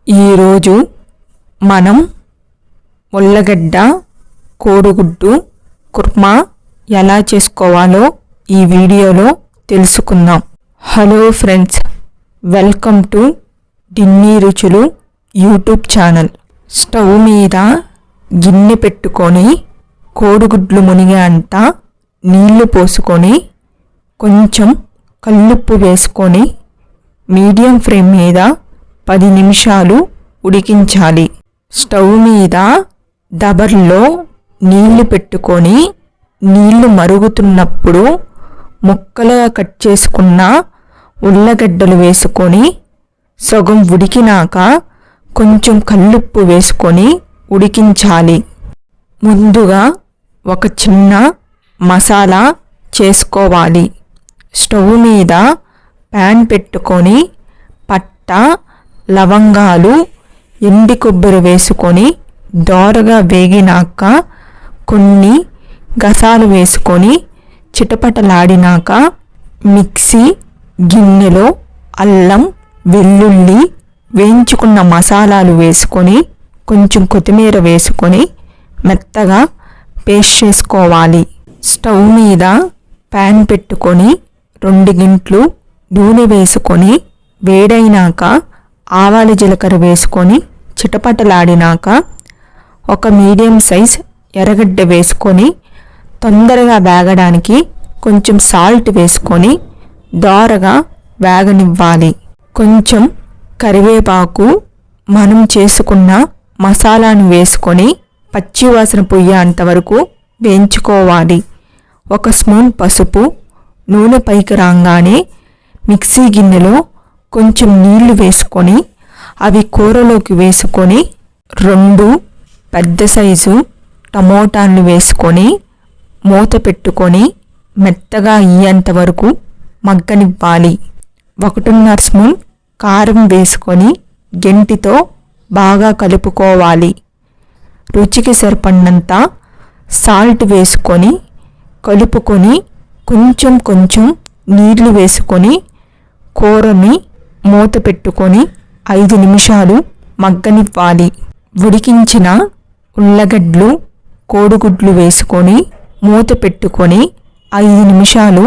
ఈరోజు మనం ఉల్లగడ్డ కోడిగుడ్డు కుర్మా ఎలా చేసుకోవాలో ఈ వీడియోలో తెలుసుకుందాం. హలో ఫ్రెండ్స్, వెల్కమ్ టు డిన్నీ రుచులు యూట్యూబ్ ఛానల్. స్టవ్ మీద గిన్నె పెట్టుకొని కోడిగుడ్లు మునిగే అంత నీళ్లు పోసుకొని కొంచెం కల్లుప్పు వేసుకొని మీడియం ఫ్లేమ్ మీద 10 నిమిషాలు ఉడికించాలి. స్టవ్ మీద దబర్లో నీళ్లు పెట్టుకొని నీళ్లు మరుగుతున్నప్పుడు ముక్కలుగా కట్ చేసుకున్న ఉల్లగడ్డలు వేసుకొని సగం ఉడికినాక కొంచెం కల్లుప్పు వేసుకొని ఉడికించాలి. ముందుగా ఒక చిన్న మసాలా చేసుకోవాలి. స్టవ్ మీద ప్యాన్ పెట్టుకొని పట్ట, లవంగాలు, ఎండి కొబ్బరి వేసుకొని దోరగా వేగినాక కొన్ని గసాలు వేసుకొని చిటపటలాడినాక మిక్సీ గిన్నెలో అల్లం, వెల్లుల్లి, వేయించుకున్న మసాలాలు వేసుకొని కొంచెం కొత్తిమీర వేసుకొని మెత్తగా పేస్ట్ చేసుకోవాలి. స్టవ్ మీద ప్యాన్ పెట్టుకొని 2 గింట్లు నూనె వేసుకొని వేడైనాక ఆవాల జీలకర్ర వేసుకొని చిటపటలాడినాక ఒక మీడియం సైజ్ ఎర్రగడ్డ వేసుకొని తొందరగా వేగడానికి కొంచెం సాల్ట్ వేసుకొని దోరగా వేగనివ్వాలి. కొంచెం కరివేపాకు, మనం చేసుకున్న మసాలాను వేసుకొని పచ్చివాసన పోయేంత వరకు వేయించుకోవాలి. 1 స్పూన్ పసుపు, నూనె పైకి రాగానే మిక్సీ గిన్నెలో కొంచెం నీళ్లు వేసుకొని అవి కూరలోకి వేసుకొని 2 పెద్ద సైజు టమోటాలు వేసుకొని మూత పెట్టుకొని మెత్తగా అయ్యేంత వరకు మగ్గనివ్వాలి. 1.5 స్పూన్ కారం వేసుకొని గెంటితో బాగా కలుపుకోవాలి. రుచికి సరిపడినంత సాల్ట్ వేసుకొని కలుపుకొని కొంచెం నీళ్లు వేసుకొని కూరని మూత పెట్టుకొని 5 నిమిషాలు మగ్గనివ్వాలి. ఉడికించిన ఉల్లగడ్డలు, కోడిగుడ్లు వేసుకొని మూత పెట్టుకొని 5 నిమిషాలు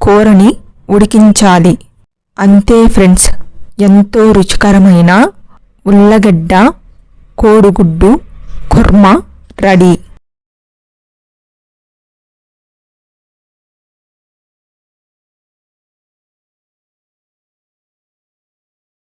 కూరని ఉడికించాలి. అంతే ఫ్రెండ్స్, ఎంతో రుచికరమైన ఉల్లగడ్డ కోడిగుడ్డు కుర్మా రెడీ.